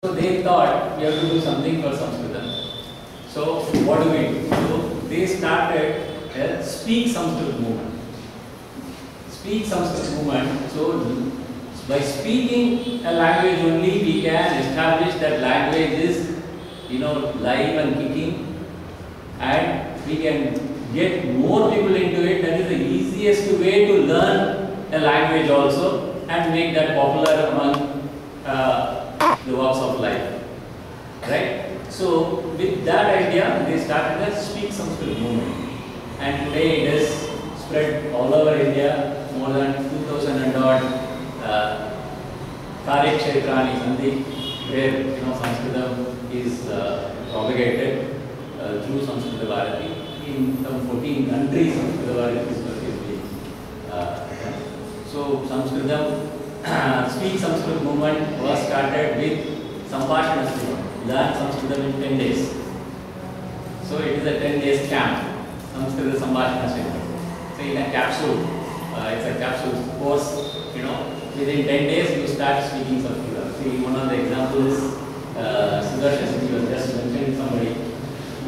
So they thought we have to do something for Sanskritam. So what do we do? So they started a Speak Sanskrit movement. Speak Sanskrit movement. So by speaking a language only, we can establish that language is, live and kicking, and we can get more people into it. That is the easiest way to learn a language also and make that popular among the walks of life. Right? So with that idea, they started a Speak Sanskrit movement, and today it is spread all over India. More than 2,000 and odd Karya Kshetrani Sandhi, where Sanskritam is propagated through Samskrita Bharati. In some 14 countries, Samskrita Bharati is being done. So Sanskritam, Speak Sanskrit movement was started with Sambhashana Srivam, learn Sanskritam in 10 days. So it is a 10 days camp, Sanskrit Sambhashana Srivam. So in a capsule, it's a capsule course, within 10 days you start speaking Sanskrit. See, one of the examples, Sudarshan was just mentioned somebody.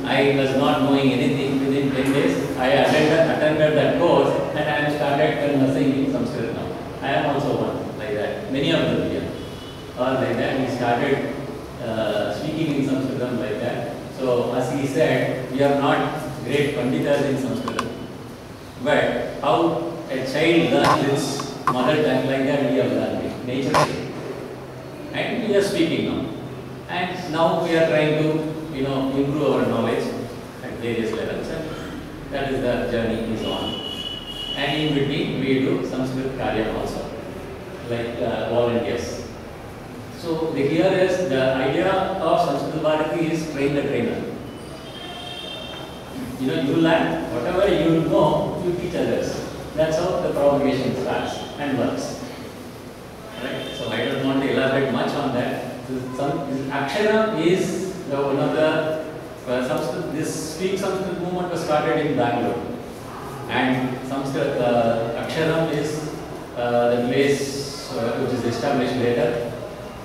I was not knowing anything. Within 10 days, I attended that course and I started conversing in Sanskrit now. I am also one like that. Many of them here are like that. We started speaking in Sanskrit like that. So as he said, we are not great panditas in Sanskrit. But how a child learns its mother tongue like that, we have learned it naturally. And we are speaking now. And now we are trying to improve our knowledge at various levels, and that is the journey is on. And in between we do Sanskrit Karya also, like volunteers. So here is the idea of Sanskrit Bharati is train the trainer. You learn whatever you know, you teach others. That's how the propagation starts and works. Right? So I don't want to elaborate much on that. Akshara is one of the this Speak Sanskrit movement was started in Bangalore, and Sanskrit Aksharam is the place which is established later,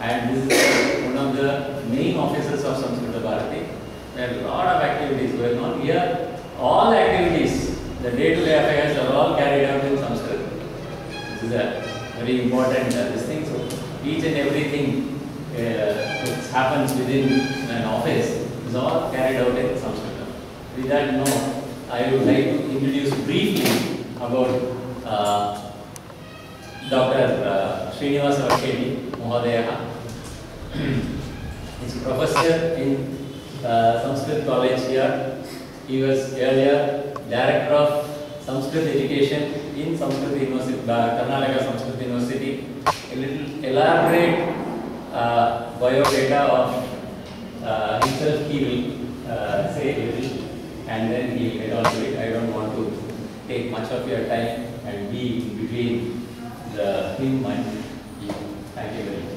and this is one of the main offices of Sanskrit Bharati. There are a lot of activities going on here. All activities, the day-to-day affairs are all carried out in Sanskrit. This is a very important this thing. So each and everything which happens within an office is all carried out in Sanskrit. With that note, I would like to introduce briefly about Dr. Srinivasa Vakshedi Mohodaya. He's a professor in Sanskrit College here. He was earlier Director of Sanskrit Education in Sanskrit University, Karnataka Sanskrit University. A little elaborate biodata of himself he will say a little, and then he will get on to it. I don't want to take much of your time and be between him and you. Thank you very much.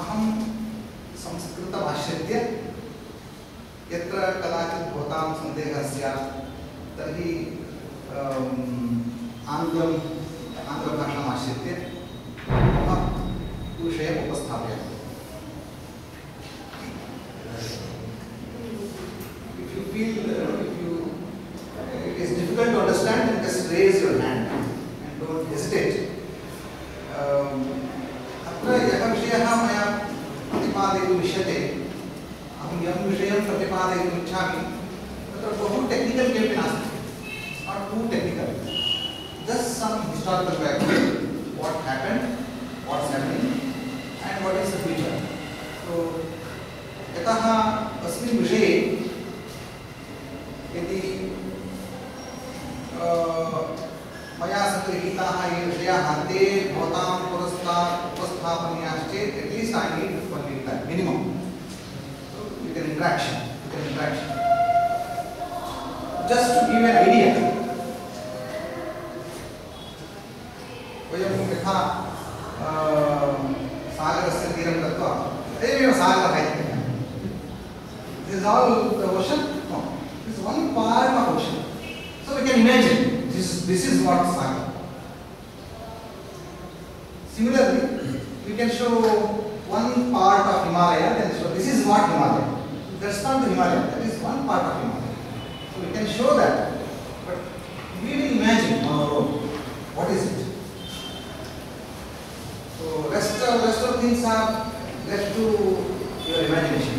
अहं संस्कृतमाश्रित्य यत्र कदाचित् भवतां सन्देहः स्यात् तर्हि आङ्ग्लभाषाम् आश्रित्य मम विषयम् उपस्थापयामि. If you feel it is difficult to understand, then just raise your hand and don't hesitate. अत्र यः विषयः मया प्रतिपादयितुम् इष्यते, अहं यं विषयं प्रतिपादयितुम् इच्छामि तत्र बहु टेक्निकल् किमपि नास्ति. Not too technical. Just some historical background, what happened, what's happening, and what is the future. So, यतः अस्मिन् विषये यदि मया सङ्गृहीताः ये विषयाः ते भवतां पुरस्तात् उपस्थापनीयाश्चेत् at least I need 1 week time minimum. So you can interaction. Just to give an idea, वयं यथा सागरस्य तीरं गत्वा एवमेव सागरः इति. This is all the ocean? No. This is one part of ocean. So we can imagine this is what Sagar. Similarly, we can show one part of Himalaya, then show this is what Himalaya. That's not the Himalaya, that is one part of Himalaya. So we can show that, but we will imagine on our own what is it. So rest of things are left to your imagination.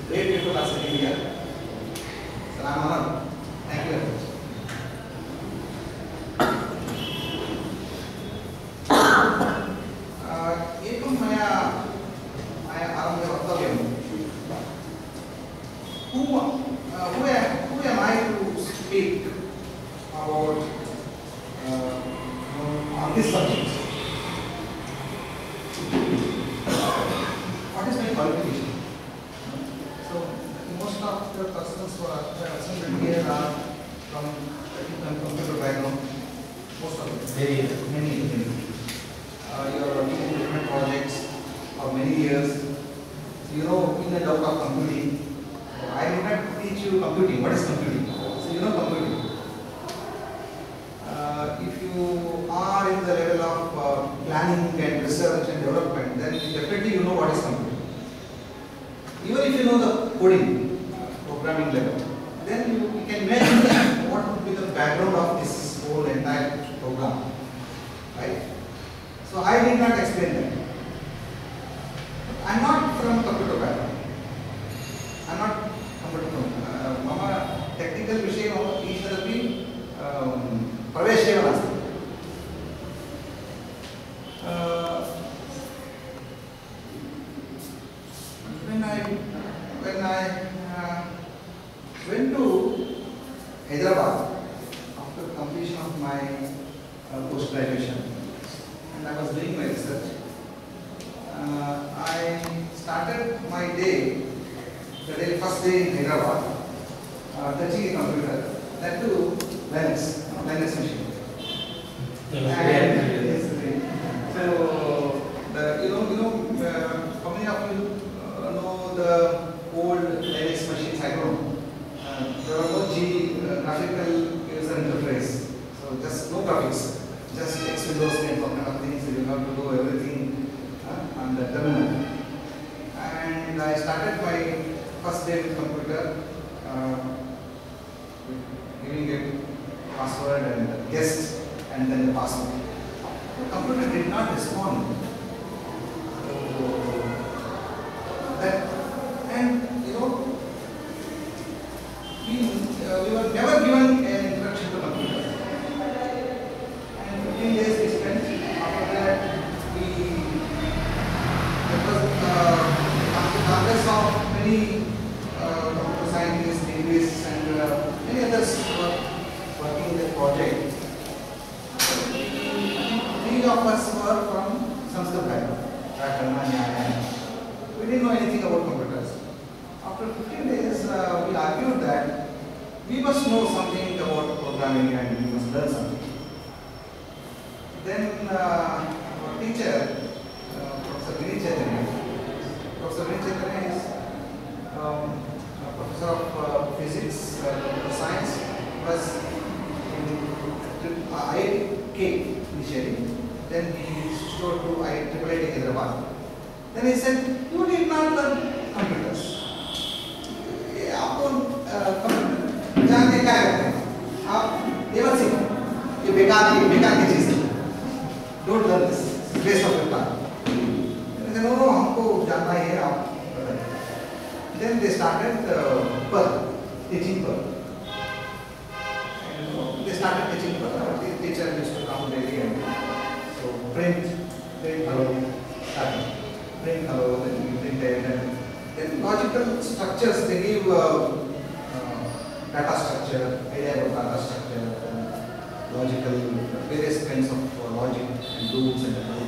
Great people are sitting here. So I'm honored. Thank you very much. एकं मया आरम्भे वक्तव्यं. Who am I to speak about on this subject? What is my qualification? So most of the persons who are present here are from computer background. Most of them, many. You are working in different projects for many years. You know in and out of computing. I did not teach you computing. What is computing? So you know computing. If you are in the level of planning and research and development, then definitely you know what is computing. Even if you know the coding, programming level, then you can imagine what would be the background of this whole entire program, right? So I did not explain that. I am not from computer background. I am not computer background. Mama technical विषये मम ईषदपि प्रवेशेव नास्ति. When I went to Hyderabad after completion of my post-graduation, and I was doing my research, I started my day, the first day in Hyderabad, touching a computer, that too Linux machine. So, how many of you know the old Linux machines? I don't know. There was no graphical user interface, so just no graphics, just X Windows and all kind of things. So you have to do everything on the terminal. And I started my first day with computer, giving it password and guest, and then the password. The computer did not respond. We were never given an introduction to computer. And 15 days we spent. After that, after Congress of many computer scientists, linguists, and many others who were working in the project. Three of us were from Sanskrit background. We didn't know anything about computers. After 15 days, we argued that we must know something about programming and we must learn something. Then our teacher, Professor Vinny Chaitanya, is a professor of physics, computer science, was in IIT initially. Then he switched over to IIT Hyderabad. Then he said, you need not learn computers. आप computer जान के क्या करते हैं? आप ये मत सीखो, ये बेकार की चीज़ है. Don't learn this. It's waste of your time. No, हमको जानना ही है आप. Then they started teaching Perl. They started teaching Perl. The teacher used to come daily and so print hello, print hello, then we printed and then logical structures. They give data structure, idea of data structure, and logical various kinds of logic and rules and all.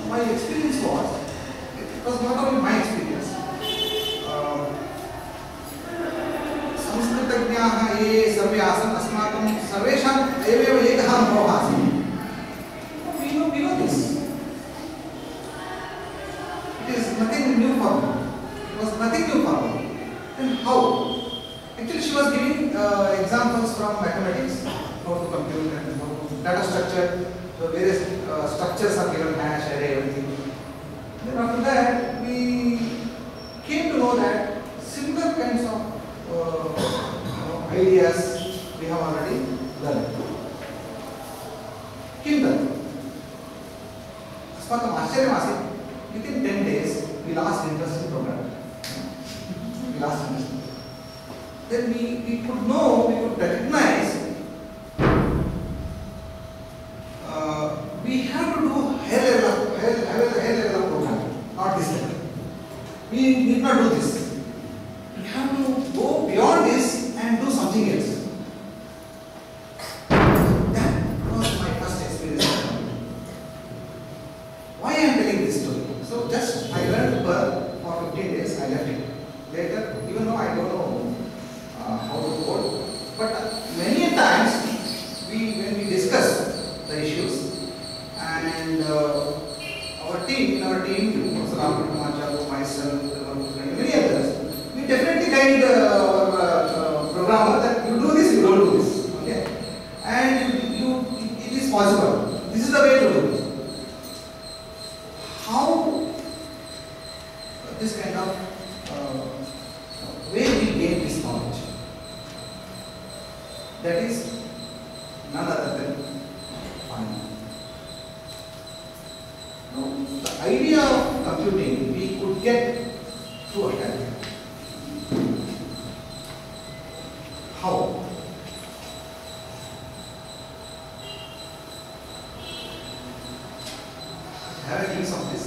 My experience was not only my experience. संस्कृतज्ञाः ये सर्वे आसन् अस्माकं सर्वेषां एवमेव एकः अनुभवः आसीत्. We know this. It is nothing new for me. It was nothing new for me. Then how? Actually, she was giving examples from mathematics, how to compute and how to data structure. So various structures are given, hash, array, everything. Then after that, we came to know that similar kinds of ideas we have already learned. Kindle. अस्माकम् आश्चर्यम् आसीत्. Within 10 days, we lost interest in programming. We lost interest. Then we could know, we could recognize we have to do high level of programming, not this level. We need not do this. We have to go beyond this and do something else. That was my first experience. Why I am telling this story? So just I learned Perl for 15 days, I left it. Later, even though I don't know how to code, but many times when we discuss the issues, and our team, Professor Ramprakash Kumacharlu, myself, many others, we definitely guide our programmer that you do this, you don't do this, okay? And it is possible. This is the way to do it. How this kind of way we gain this knowledge? That is none other than finding. Now, the idea of computing we could get through a calculator. How? I have a glimpse of this.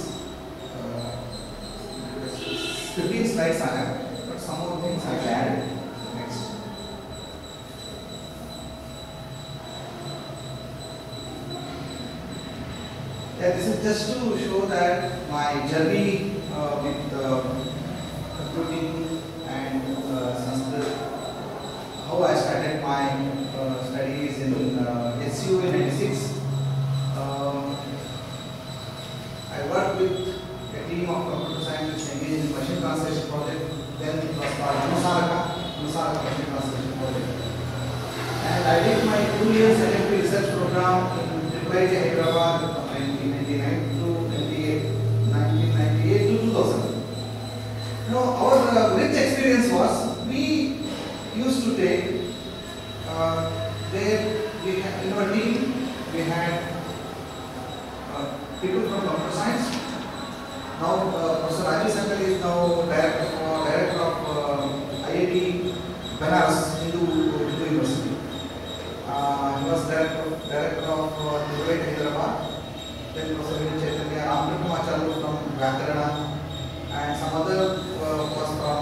15 slides I have, but some of the things I have added. Next. Yeah, this is just to show that my journey with computing and Sanskrit, how I started my studies in SU in 96. I worked with a team of computer scientists engaged in machine translation project. Then it was called Nusaraka Machine Translation Project. And I did my 2-year secondary research program in IIT Hyderabad from 1999 to 1998 to 2000. Our rich experience was we used to take in our team we had people from computer science. Now Professor Rajesh Sankar is now director of IIT Banaras, Hindu University. He was director of IIT Hyderabad. Then Professor Vinny Chaitanya, Ramprakash Kumacharlu from Vyakarana, and some other was from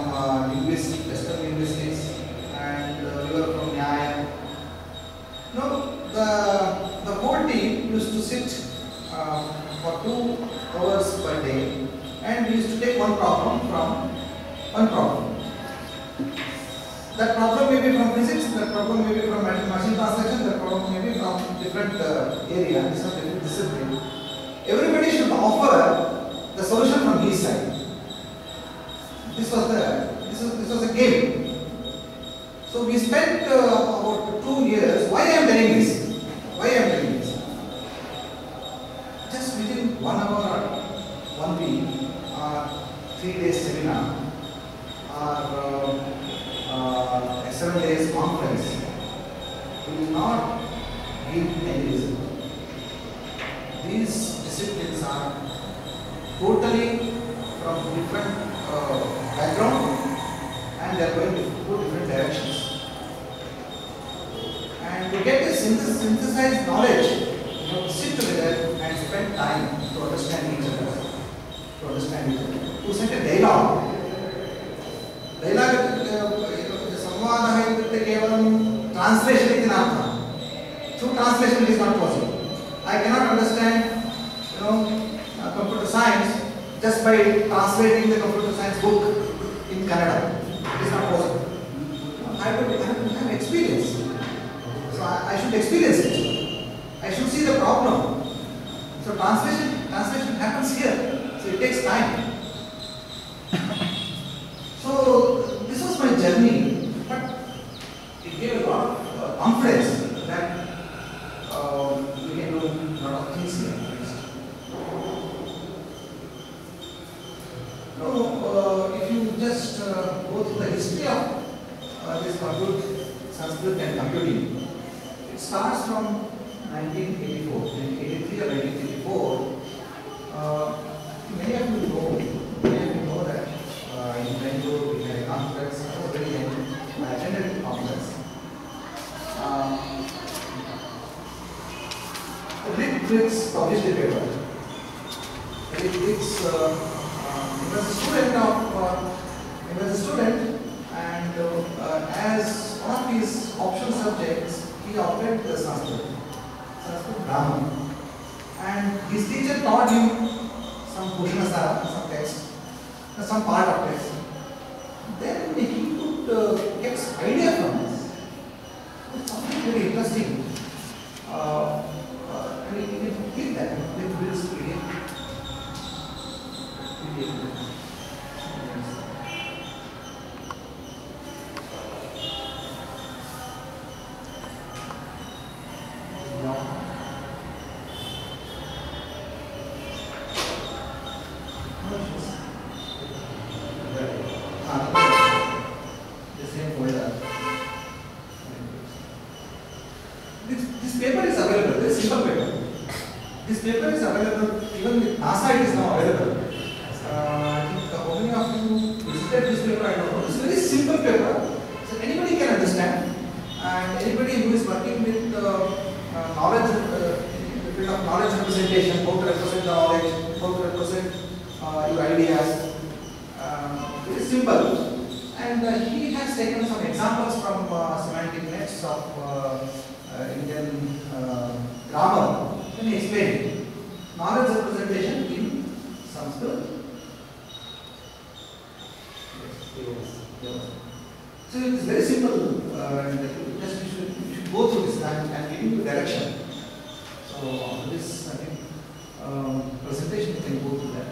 Western linguistics, and we were from Nyaya. The whole team used to sit for 2 hours per day and we used to take one problem from one problem. That problem may be from physics, that problem may be from machine translation, that problem may be from different area, different discipline. Everybody should offer the solution from his side. This was a game. So we spent about 2 years. Why I am telling this? Why I am telling this? Just within 1 hour or 1 week, 3 days seminar, or a 7 days conference, will not give any result. These disciplines are totally from different background, and they are going to two different directions. And to get a synthesized knowledge, you have to sit together and spend time to understand each other. To set a dialogue. संवादः इत्युक्ते केवलं translation इति नार्थः. Through translation it is not possible. I cannot understand, computer science just by translating the computer science book in Kannada. It is not possible. I would have experience. So I should experience it. I should see the problem. So translation happens here. So it takes time. So this was my journey, but it gave a lot of confidence that we can do a lot of things here. Now, if you just go through the history of this Sanskrit and computing, it starts from 1984, 1983 or 1984. Many of you know that in Bangalore we had a conference. I was very young. I attended the conference. Rick Briggs published a paper. Rick Briggs he was a student, and as one of his optional subjects, he opted the Sanskrit grammar. And his teacher taught him some Bhushanasara, some text, some part of text. Then he could get idea from this. It's something very interesting. And he did that with Briggs PDF. This paper is available, this simple paper. This paper is available, even with NASA it is now available. How many of you visited this paper? I don't know. It's a very simple paper, so anybody can understand, and anybody who is working with knowledge, in the field of knowledge representation, how to represent the knowledge, how to represent your ideas. Very simple. And he has taken some examples from semantic nets of Indian grammar, and he explained knowledge representation in Sanskrit. So it is very simple, and just you should go through this and give you direction. So on this, I think, presentation you can go through that.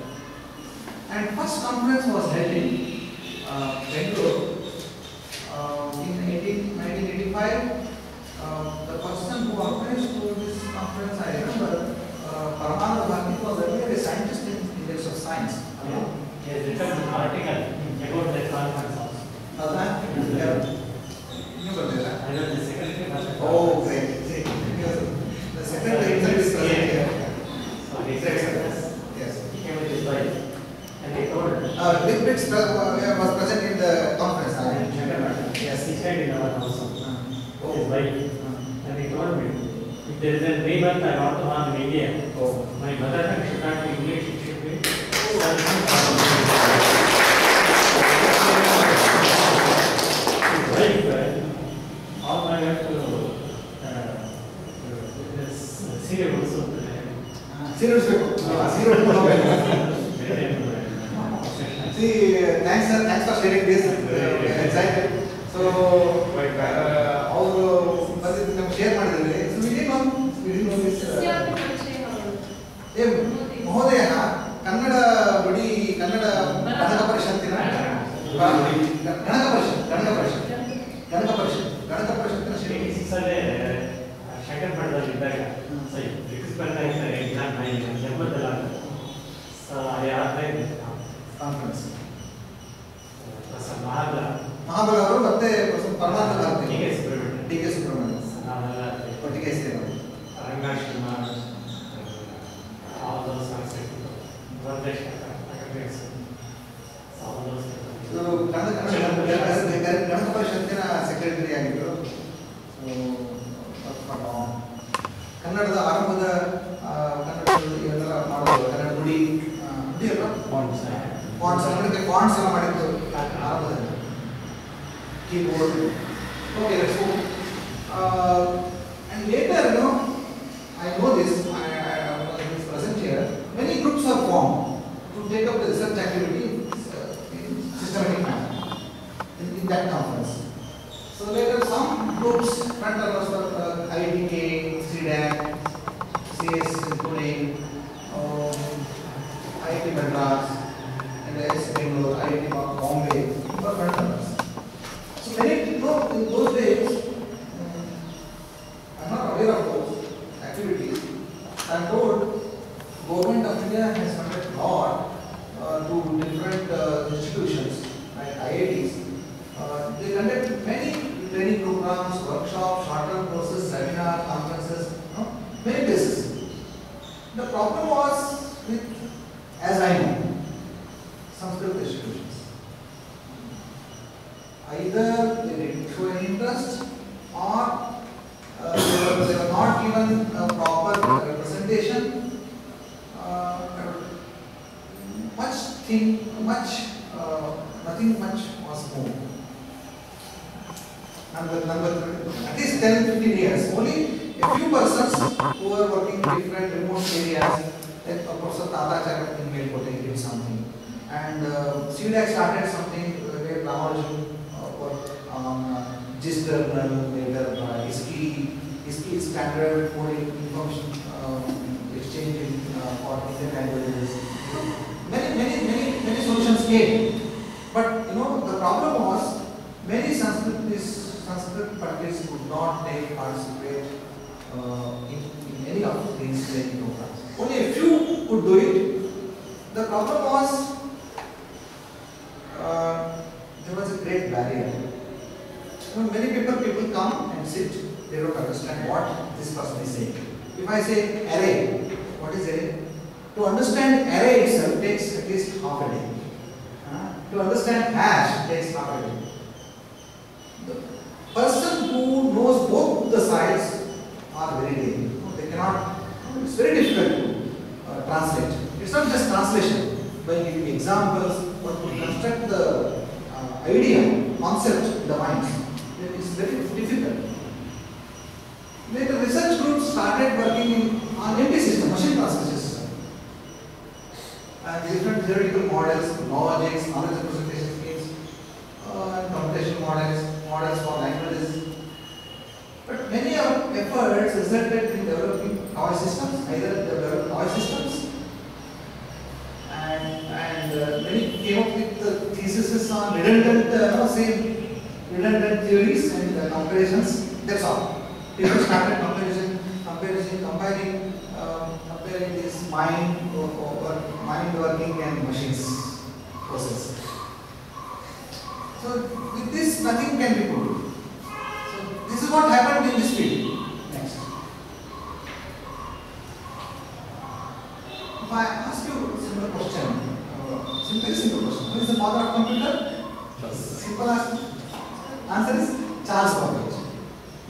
And first conference was held in Bangalore in 1985. The person who organized this conference, I remember, Paramananda Bharti, was earlier a scientist in the Index of Science. He has written an article about the conference also. I know the secretary. Oh, great. The secretary is present here. So he said, yes. He came with his wife. And they told Rick Briggs was present in the conference. yes, he said in our house. His wife. And he told me, if there is a rebirth I want to have in India, my mother tongue should not be English, it should be his wife, all my life to serial also. Serious paper. See, thanks for sharing this. Excited. So, share ಮಾಡಿದ್ರೆ. So we didn't know this. ಮಹೋದಯ Kannada ನುಡಿ ಕನ್ನಡ ಗಣಕ ಪರಿಷತ್ತಿನ ಗಣಕ ಪರಿಷತ್ತಿನ ಶಂಕರ್ ಮಠದಲ್ಲಿ ಇದ್ದಾಗ ಜನ್ಮದಲ್ಲ conference Mahabala ಅವರು ಮತ್ತೆ ಪರಮಾನಂದ ಡಿ ಕೆ ಸುಬ್ರಹ್ಮಣ್ಯ ಒಟ್ಟಿಗೆ ಸೇರೋದು ರಂಗಾಶ್ರಮ all those songs ಗಣಕ ಪರಿಷತ್ತಿನ ಸೆಕ್ರೆಟರಿ ಆಗಿದ್ದರು. ಕನ್ನಡದ ಆರಂಭದ ಕನ್ನಡ ಮಾಡೋದು ಕನ್ನಡ ನುಡಿ ಅಲ್ಲ ಫಾಂಟ್ಸ್ ಕನ್ನಡಕ್ಕೆ ಫಾಂಟ್ಸ್ ಎಲ್ಲ ಮಾಡಿದ್ದು ಆರಂಭದಲ್ಲಿ keyboard. Okay let's go. And later, I know this. I was present here. Many groups are formed to take up the research activity in systematic manner in that conference. So later, some groups, front runners were IITK, CDAC, CS Pune, IIT Madras, and IIT Bangalore, IIT Bombay were front runners. So many people in those days. I am not aware of those activities. I am told Government of India has funded a lot to different institutions like IITs. They conduct many training programs, workshops, short-term courses, seminars, conferences, many places. The problem was with, as I know, Sanskrit institutions. Either they didn't show any interest or they were not given a proper representation. Nothing much was moved. Number at least 10-15 years, only a few persons who were working in different remote areas, like Professor Tatacharya in Melkote did something, and CDAC started something where Ramanujan worked on GIS terminal, later ISKI standard coding information exchange for Indian languages. Many solutions came, but the problem was many Sanskrit parties could not participate in any of these training programs. Only a few could do it. The problem was there was a great barrier. Many people come and sit, they don't understand what this person is saying. If I say array, what is array? To understand array itself takes at least half a day. To understand hash takes half a day. The person who knows both the sides are very late. They cannot, it's very difficult to translate. It's not just translation. When you give examples or to construct the idea, concept in the mind, it's very difficult. Later research groups started working on MT system, machine translation system. And different theoretical models, logics, knowledge representation schemes, computation models for languages. But many of efforts resulted in developing toy systems, either developed toy systems, and many came up with the theses on redundant theories and comparisons. That's all. People started comparing this mind working and machines process. So with this, nothing can be proved. So this is what happened in this field. Next, if I ask you a simple question, very simple question: who is the father of computer? Simple answer is Charles Babbage.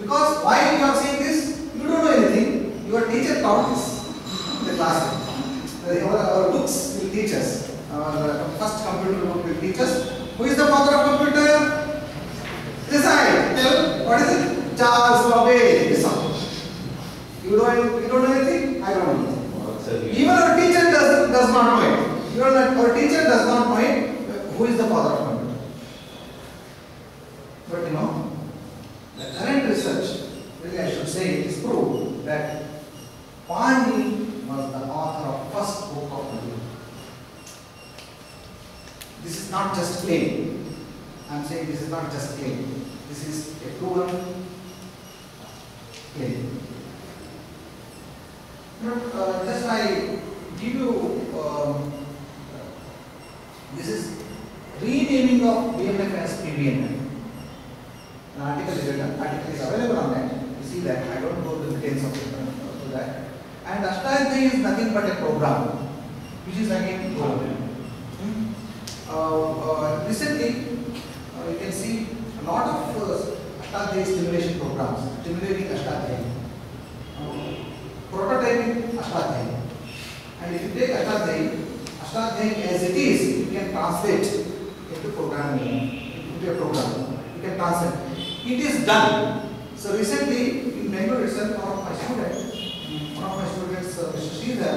Because why you are saying this? You don't know anything. Your teacher taught this in the classroom. Our books will teach us. Our first computer book will teach us. Who is the father of computer? Decide. Tell. What is it? Charles Babbage. You don't know anything? I don't know anything. Even our teacher does not know it. Our teacher does not know it. who is the father of computer? But you know, the current research, really I should say, is proved that Panini was the author of first book of computer. This is not just claim. I am saying this is not just claim. This is a proven claim. Just I give you, this is renaming of BMF as PBMF. An article is written, article is available on that. You see that, I don't go to the details of it, to that. And Ashtadhyayi is nothing but a program, which is again program. Recently, you can see a lot of Ashtadhyayi stimulation programs, stimulating Ashtadhyayi, prototyping Ashtadhyayi. And if you take Ashtadhyayi as it is, you can translate into programming, into a program. You can translate. It is done. So recently, in Bangalore itself, one of my students, Mr. Sridhar,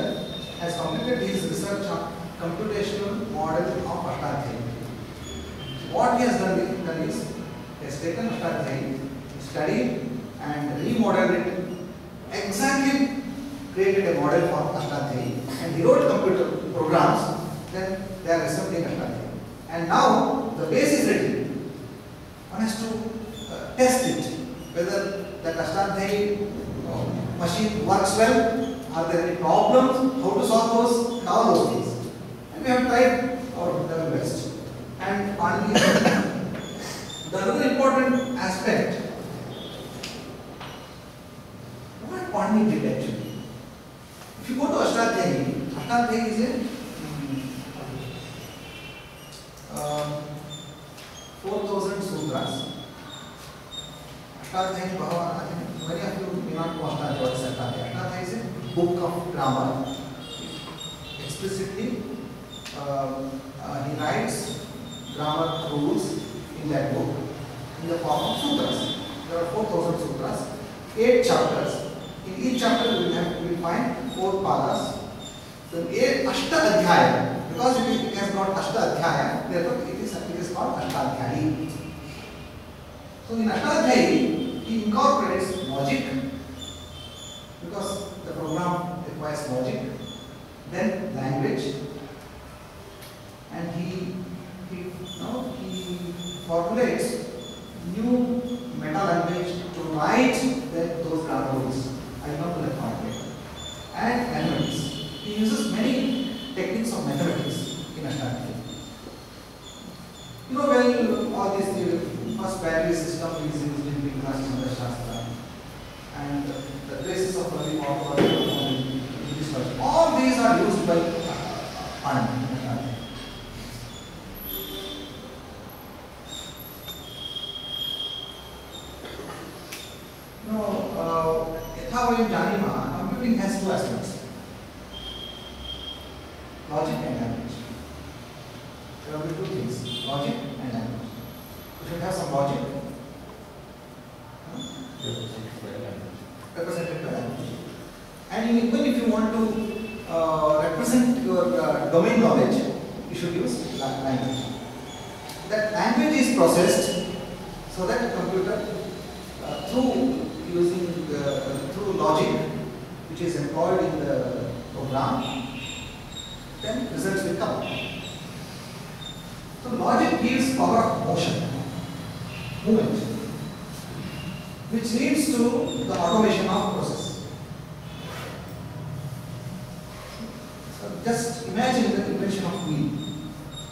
has completed his research on computational model of Ashtadhyayi. What he has done is, he has taken Ashtadhyayi, studied and remodeled it, exactly created a model for Ashtadhyayi, and he wrote computer programs, then they are resembling Ashtadhyayi. And now the base is ready. One has to test it, whether that Ashtadhyayi machine works well, are there any problems, how to solve those, and all those things. And we have tried our level best. And finally, the other important aspect, what Pandit did actually. If you go to Ashtadhyayi, Ashtadhyayi is a 4,000 sutras. Ashtadhyayi Bhagavan, I think many of you may not know Ashtadhyayi. What is Ashtadhyayi? Ashtadhyayi is a book of grammar. Explicitly, he writes grammar rules in that book in the form of sutras. There are 4,000 sutras, 8 chapters. In each chapter we will find 4 padas. So 8 Ashtadhyaya, because it has got Ashtadhyaya, therefore it is called Ashtadhyayi. So in Ashtadhyayi, he incorporates logic, because the program requires logic, then language, and he formulates new meta language to write those grammar rules. I will not do that part later. And mathematics. He uses many techniques of mathematics in Ashtadhyayi. You know well, all these first value system is used in Vigna Shastra, and the basis of early modern in this culture. All these are used by Pandit. Computing has 2 aspects, logic and language. There will be 2 things, logic and language. You should have some logic, represented by language. And even if you want to represent your domain knowledge, you should use language. That language is processed so that the computer, through logic, which is employed in the program, then results will come. So logic gives power of motion, movement, which leads to the automation of process. So just imagine the invention of wheel.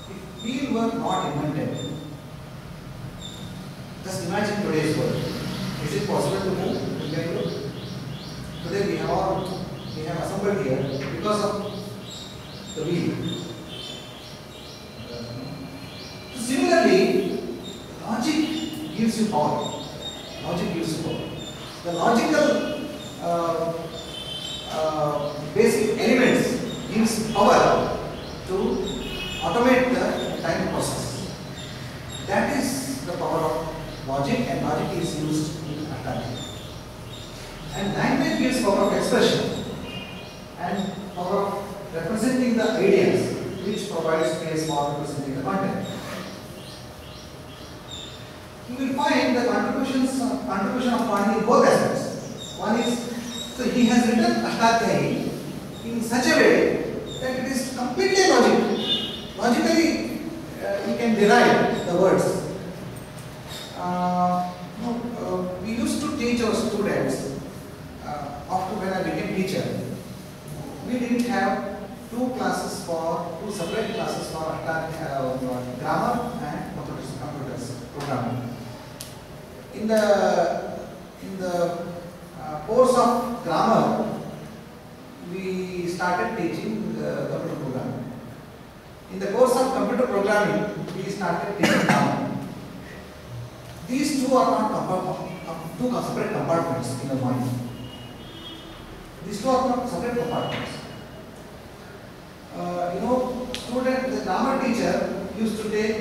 If wheel were not invented, just imagine today's world. Is it possible to move in Bangalore? Today we have assembled here because of the wheel. Similarly, logic gives you power. Logic gives you power. The logical basic elements gives power to automate the entire process. That is the power of logic, and logic is used in Ashtadhyayi. And language gives power of expression and power of representing the ideas, which provides space for representing the content. you will find the contribution of Panini in both aspects. One is, so he has written Ashtadhyayi in such a way that it is completely logical. Logically, you can derive the words. We used to teach our students, after when I became teacher, we didn't have two separate classes for grammar and computers programming. In the course of grammar, we started teaching computer programming. In the course of computer programming, we started teaching grammar. These two are not two separate compartments in the mind. These two are not separate compartments. The grammar teacher used to take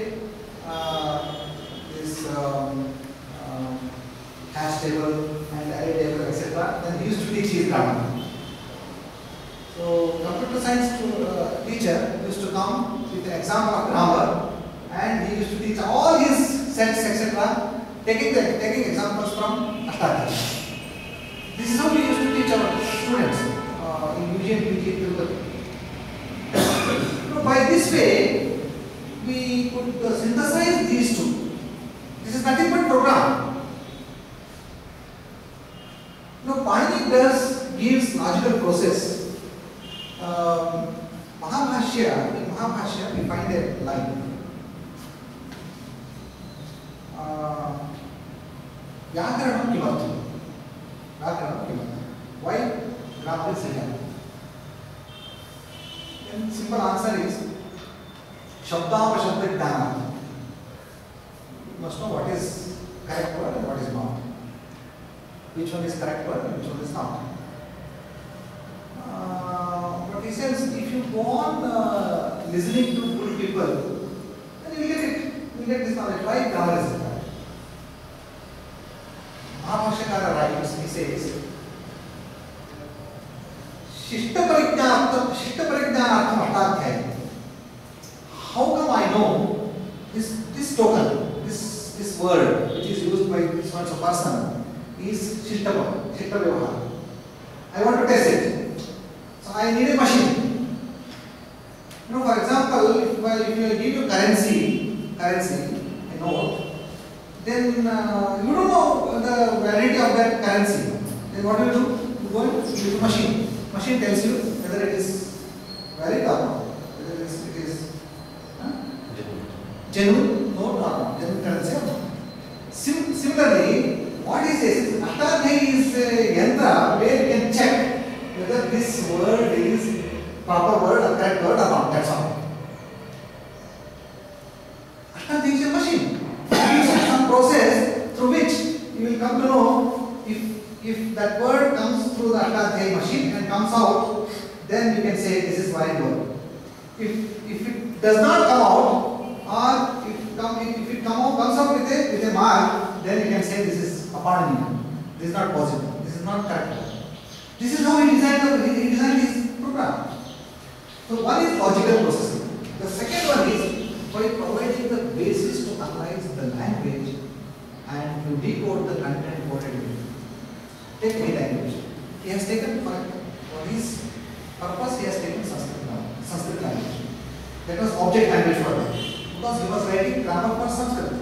this hash table and array table, etc. Then he used to teach his grammar. So, computer science teacher used to come with an example of grammar, and he used to teach all his sets, etc., taking examples from Ashtadhyayi. This is how we used to teach our students in UG and PG. By this way, we could synthesize these two. This is nothing but program. Panini gives logical process. In Mahabhashya, we find a line. Vyakaranam kimartham. Why grammar is written? And simple answer is Shabda Jnana. You must know what is correct word and what is not. Which one is correct word and which one is not. But he says if you go on listening to good people, then you will get it. You will get this knowledge. Why grammar is required? Mahabhashyakara writes, he says, Shishta Parajnanartham Ashtadhyayi. How come I know this token, this word which is used by this one person is Shishta Vyavahara. I want to test it. So I need a machine. For example, if you give you currency, a note, then you don't know the validity of that currency. Then what do? You go and use the machine. Machine tells you whether it is valid or not, whether it is genuine note or not, genuine currency or not. Similarly, what he says is Ashtadhyayi is a yantra where you can check whether this word is proper word or correct word or not. That's all. Ashtadhyayi is a machine. It is some process through which you will come to know if that word comes through the Ashtadhyayi machine and comes out, then you can say this is valid word. If it does not come out, or if it comes out with a mark, then you can say this is a Panini. This is not possible. This is not correct. This is how he designed his program. So one is logical processing. The second one is by providing the basis to analyze the language and to decode the content coded in it. Take any language. He has taken for his purpose, he has taken Sanskrit language. That was object language for him. Because he was writing grammar for Sanskrit.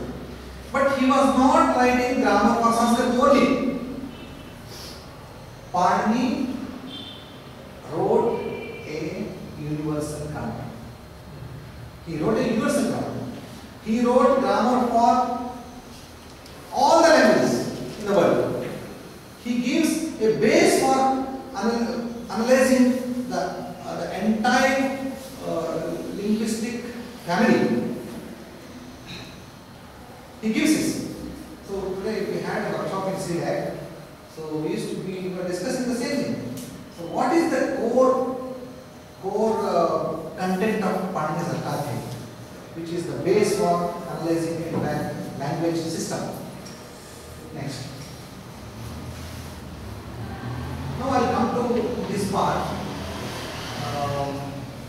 But he was not writing grammar for Sanskrit only. Panini wrote a universal grammar. He wrote a universal grammar. He wrote grammar for all the languages in the world. He gives a base for analyzing the entire linguistic family. He gives this. So today we had a workshop in CLAC. So we were discussing the same thing. So what is the core content of Panini's Ashtadhyayi, which is the base for analyzing a language system? Next. Now I'll come to this part.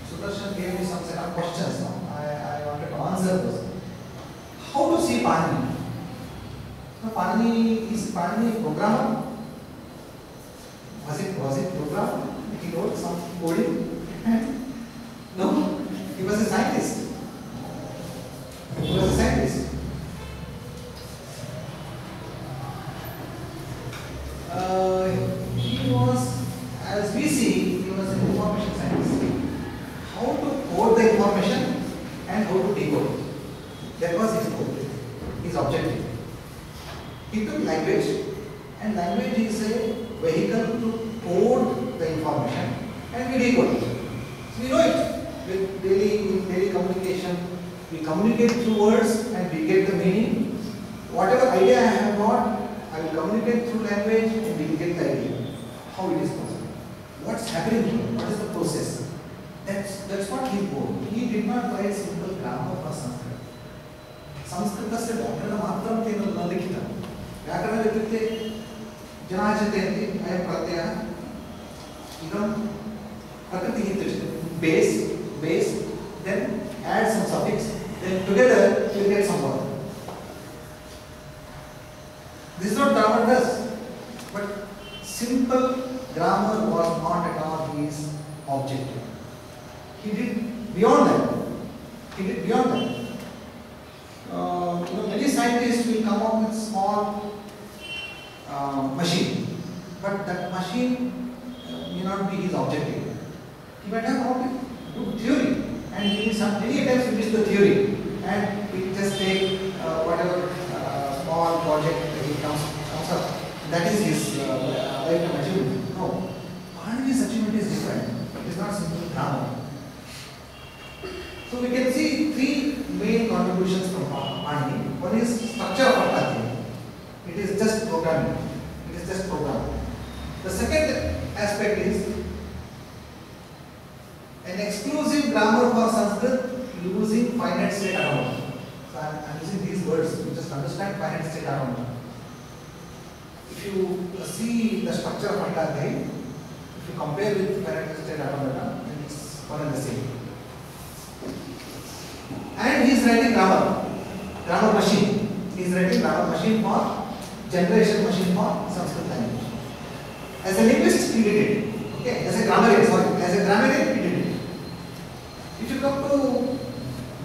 Sudarshan gave me some set of questions. I wanted to answer those. How to see Panini? Panini, is Panini a programmer? Was it programmer? He wrote some coding? No, he was a scientist. He was a scientist. He was, as we see, he was an information scientist. How to code the information and how to decode it. That was his goal, his objective. He took language, and language is a vehicle to code the information and we decode it. So we know it. In daily communication, we communicate through words and we get the meaning. Whatever idea I have got, I will communicate through language and we will get the idea. How it is possible? What's happening here? What is the process? That's what he wrote. He did not write simple grammar for Sanskrit. संस्कृतस्य व्याकरणमात्रं तेन न लिखितं. व्याकरणम् इत्युक्ते जनाः चिन्तयन्ति अयं प्रत्ययः इदं प्रकृतिः इत्युच्यते. Base, then add some suffix, then together you get some word. This is what grammar does. But simple grammar was not at all his objective. He did beyond that. Many scientists will come up with small machine, but that machine may not be his objective. He might have come up with good theory, and many times he miss the theory, and we just take whatever small project that he comes up. That is his lifetime achievement. No, Panini's achievement is different. It is not simple grammar. So we can see three main contributions from Panini. One is structure of Arthatya. It is just programming. The second aspect is an exclusive grammar for Sanskrit using finite state automata. So I am using these words to just understand finite state automata. If you see the structure of Arthatya, if you compare with finite state automata, then it's one and the same. And he is writing grammar machine. He is writing grammar machine for generation machine for Sanskrit language. As a linguist, he did it. Okay, as a grammarian, he did it. If you come to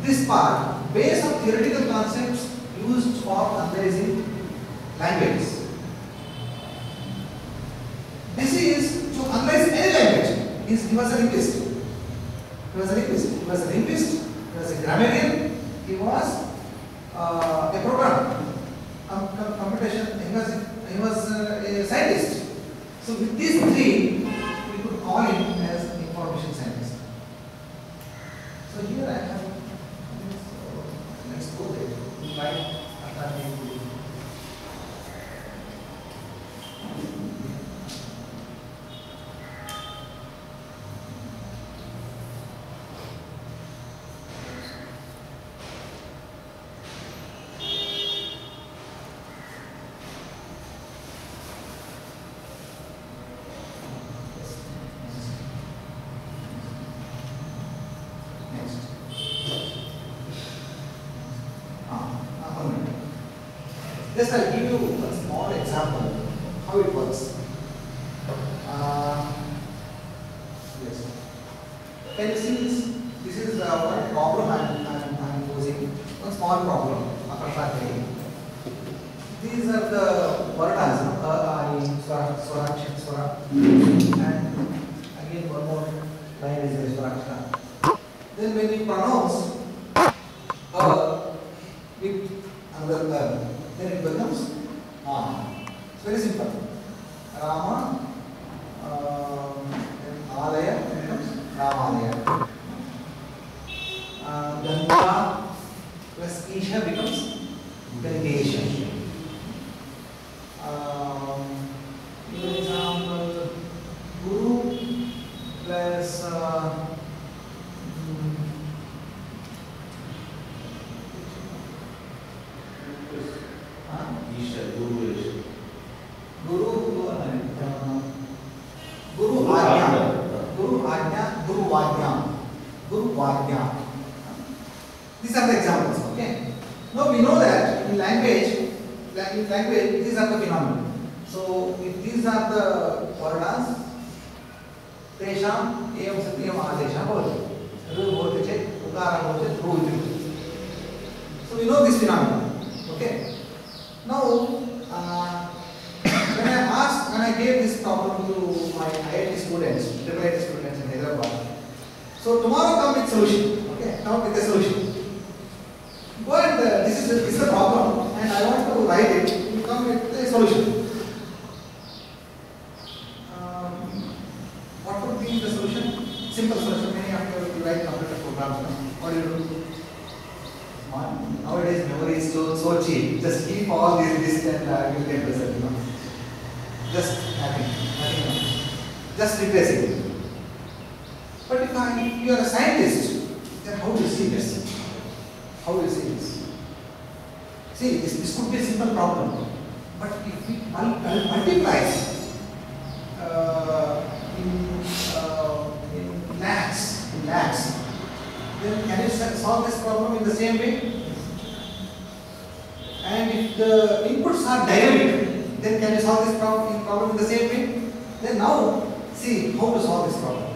this part, base of theoretical concepts used for analyzing languages. This is to analyze any language. He was a linguist. He was a grammarian. He was a programmer. Computation. He was a scientist. So with these three, we could call him as information scientist. So here I have. Let's go there. Write Arthatya. Just I'll give you a small example how it works. Yes. Can you see this? This is one problem I'm posing. One small problem. These are the varnas. Swara. And again one more line is the swara. Then when we pronounce with another then it becomes it's very simple. Rama, then Alaya becomes Ramalaya. Ganga plus Isha becomes Gangesha. For example, Guru plus Guru Vajna. These are the examples, okay? Now we know that in language in language, these are the phenomena. So if these are the varnas, tesham evam satyam adesha bhavati. Ru bhavati chet, ukara bhavati chet, ru iti. So we know this phenomena. Okay. Now, when I gave this problem to my IIT students, IIT students in Hyderabad, so tomorrow come with solution. Okay, come with a solution. Go and this is the problem, and I want to write it. You come with a solution. What would be the solution? Simple solution. Many of you write computer programs. What do you do? Nowadays memory is so cheap. Just keep all this and you will get result. You know. Just nothing. Just replacing. But if you are a scientist, then how do you see this? How do you see this? See, this could be a simple problem, but if it multiplies in lakhs, then can you solve this problem in the same way? And if the inputs are dynamic, then can you solve this problem in the same way? Then now, see how to solve this problem.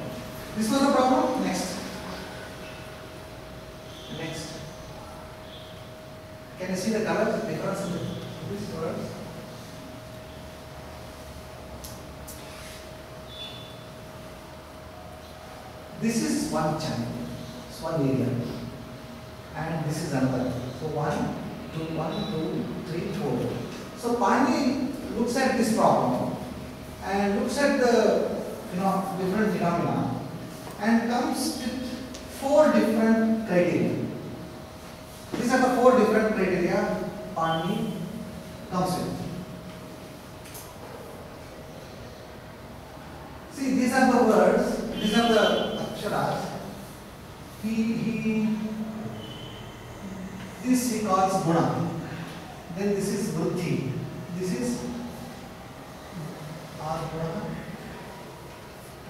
This was the problem. Next. Can you see the color difference in these words? This is one channel, it's one area, and this is another. So 1, 2, 3, 4. So Pani looks at this problem and looks at the different phenomena and comes with 4 different criteria. These are the 4 different criteria Pani comes with. See, these are the words, these are the aksharas. This he calls guna. Then this is vruddhi. This is guna.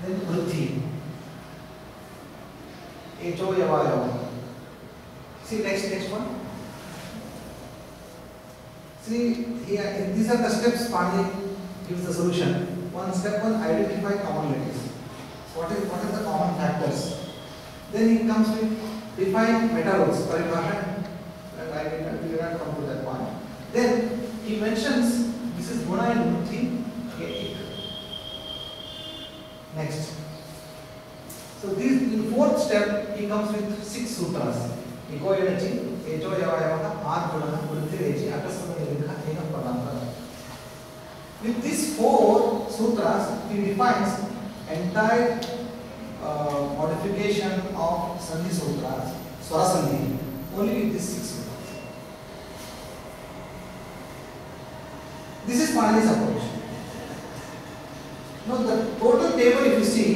Then vruddhi. Echo yavayava. See next one. See here, these are the steps Pani gives the solution. Step 1, identify commonalities. What is the common factors? Then he comes with define meta roles. Paribhasha, and I will not come to that point. Then he mentions this is guna and vruddhi. Next. So these in 4th step he comes with 6 sutras. Ego energy, ejo yavayava, guna, vruddhi reji, akasama yavika, ena padanta. With these 4 sutras, he defines entire modification of Sandhi sutras, Swara Sandhi, only with these 6 sutras. This is Pani's approach. Now the total table, if you see,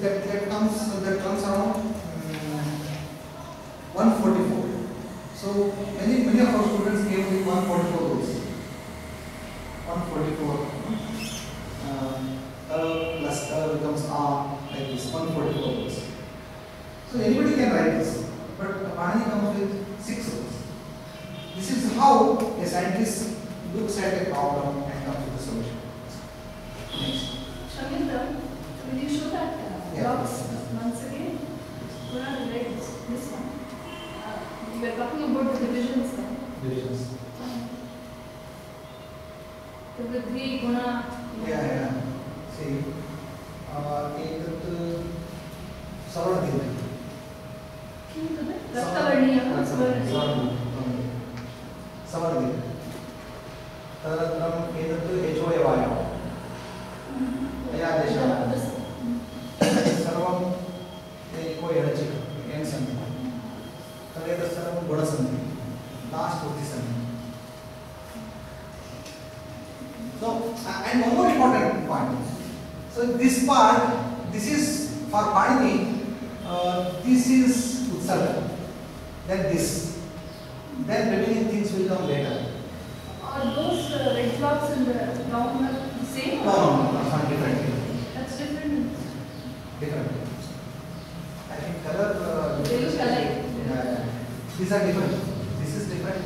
that comes around 144. So many of our students came with 144 rules. 144 plus becomes R, like this, 144 rules. So anybody can write this, but Pani comes with 6 rules. This is how a scientist looks at a problem and comes with a solution. Next. Shamindra, will you show that blocks once again? We are right, this one. We are talking about the divisions then. Divisions. The vruddhi, guna. Yeah. See, Savarnadhi. Raktavarniya. Savarnadhi. Tadantram etattu ejo yavaya. Ayadesha. Sarvam eko energy. N sandhi. Tadetat sarvam guna sandhi. Last vruddhi sandhi. So, and one more important point. So, this part, this is for Pani, this is Utsarga, then this. Then remaining things will come later. Are those red blocks in the ground the same? No, it's not different. That's different. Different. I think color. They look alike. Yeah. These are different. This is different.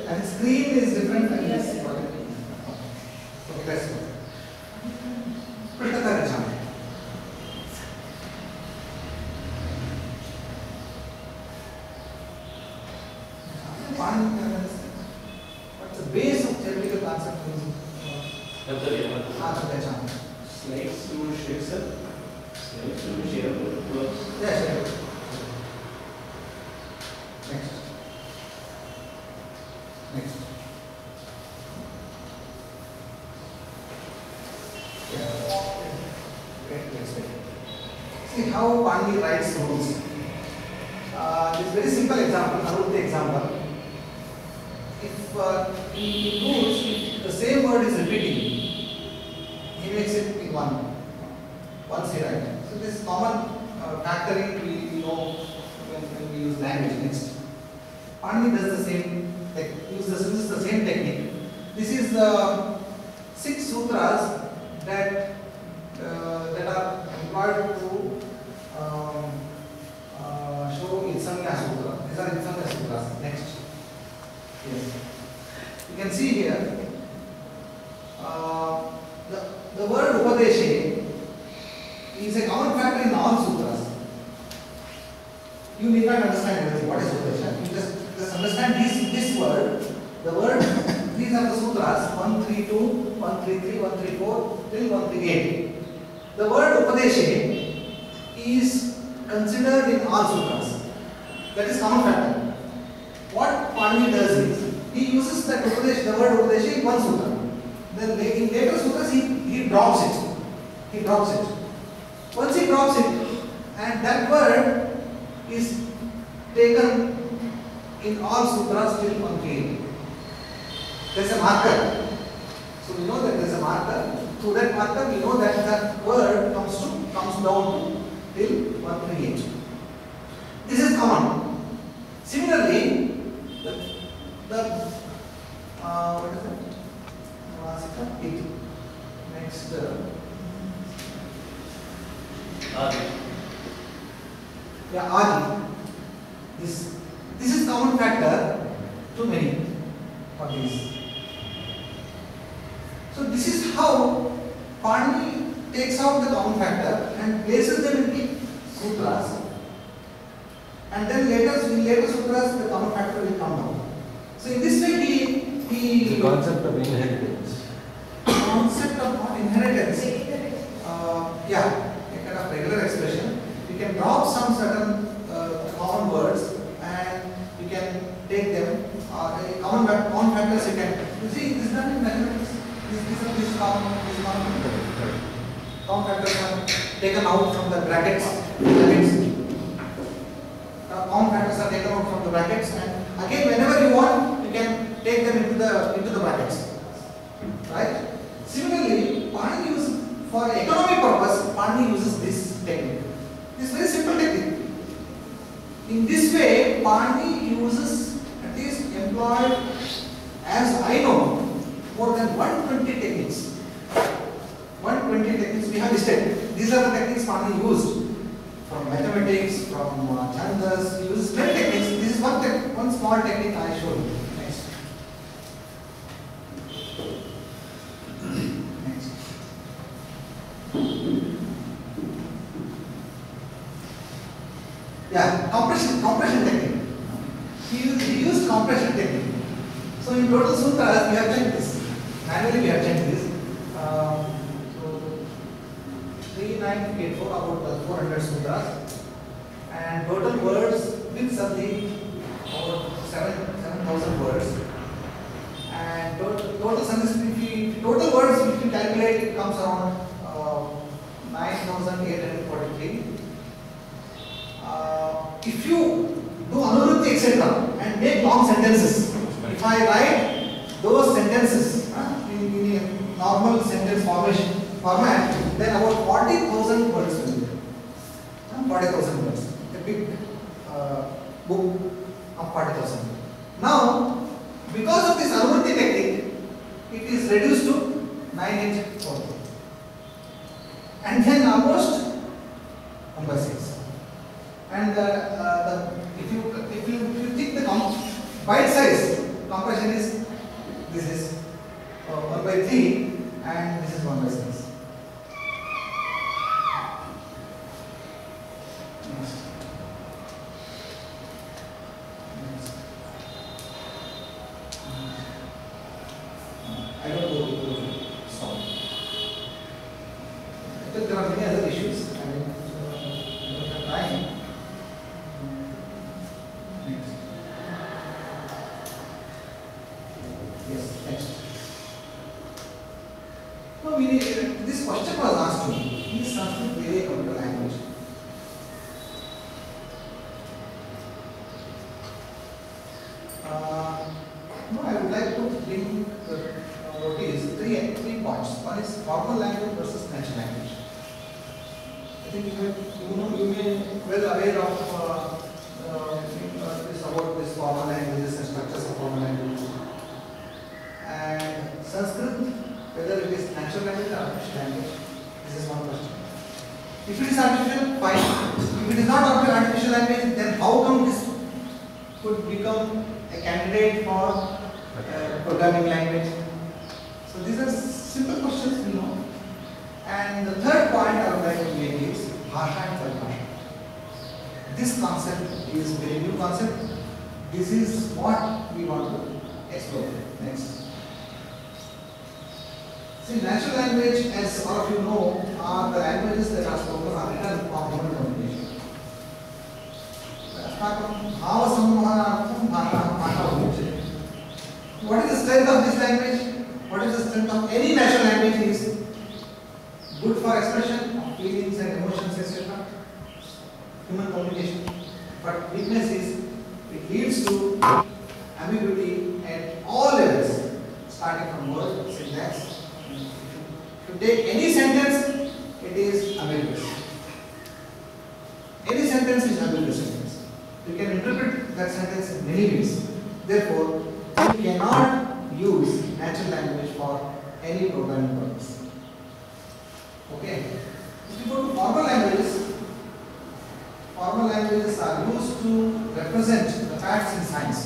And screen is different and Yes. this okay, let's go. Prashanta Gachami. What's the base of theoretical concept? Snakes to shakes up. Snakes to share works. Yes, yes. Next. Next. Yeah. Wait. See how Pani writes rules. This very simple example, Arutha example. If in rules, if the same word is repeating, he makes it in once he writes. So this common factoring we know when we use language. Next, Pani does the same. Uses the same technique. This is the 6 sutras that are employed to show Itsamya Sutra. These are Itsamya Sutras. Next. Yes. You can see here the word Upadeshe is a common factor in all sutras. You need not understand everything. What is Upadesha? You just understand this word. The word, these are the sutras 132, 133, 134 till 138. The word Upadeshe is considered in all sutras. That is common factor. What Pani does is, he uses that Upadesha, the word Upadesha in one sutra. Then in later sutras he drops it. Once he drops it, and that word is taken in all sutras till 138. There is a marker. So we know that there is a marker. Through that marker, we know that that word comes down till 138. This is common. Similarly, what is that? Next. Adi. This is common factor to many of these. So this is how Pani takes out the common factor and places them in the sutras, and then in later sutras the common factor will come down. So in this way The concept of inheritance. Concept of not inheritance. Yeah, a kind of regular expression. You can drop some certain common words and you can take them. Common factors you can. You see, this is done in mathematics. This common factors are taken out from the brackets. Common factors are taken out from the brackets, and again, whenever you want, you can take them into the brackets. Right? Similarly, Pani uses, for economic purpose, Pani uses this technique. This very simple technique. In this way, Pani uses, at least employed, as I know, more than 120 techniques. 120 techniques we have listed. These are the techniques Pani used. From mathematics, from chandas, he uses many techniques. This is one small technique I showed you. Next. Yeah, compression technique. He used compression technique. So in total sutras, we have checked this. Manually, we have checked this. So 3984 about 400 sutras, and total words with Sandhi about 7,000 words. And total Sanskrit, total words if you calculate, it comes around 9,843. If you do Anurruti etc. and make long sentences, if I write those sentences in a normal sentence format, then about 40,000 words will be there. 40,000 words. A big book of 40,000. Now, because of this Anurruti technique, it is reduced to 9,843. And then almost number 6. And if bite size compression is, this is 1 by 3 and this is 1 by 6. Next. I don't go to solve. Because there are many other issues. I don't have time. Next. Yes, next. No, this question was asked to me. Is Sanskrit really a computer language? No, I would like to bring notice three points. One is formal language versus natural language. I think you may well aware of this about this formal languages and structures of formal language. And Sanskrit, whether it is natural language or artificial language, this is one question. If it is artificial, fine. If it is not artificial language, then how come this could become a candidate for programming language? So these are simple questions, you know. And the third point I would like to make is Bhasha and Paribhasha. This concept is a very new concept. This is what we want to explore. Next. See, natural language, as all of you know, are the languages that are spoken or written for human communication. What is the strength of this language? What is the strength of any natural language? Is good for expression of feelings and emotions, etc. Human communication. But weakness is it leads to ambiguity at all levels, starting from word, syntax. If you take any sentence, it is ambiguous. Any sentence is ambiguous sentence. You can interpret that sentence in many ways. Therefore, you cannot use natural language for any programming purpose. Okay. If you go to formal languages are used to represent the facts in science.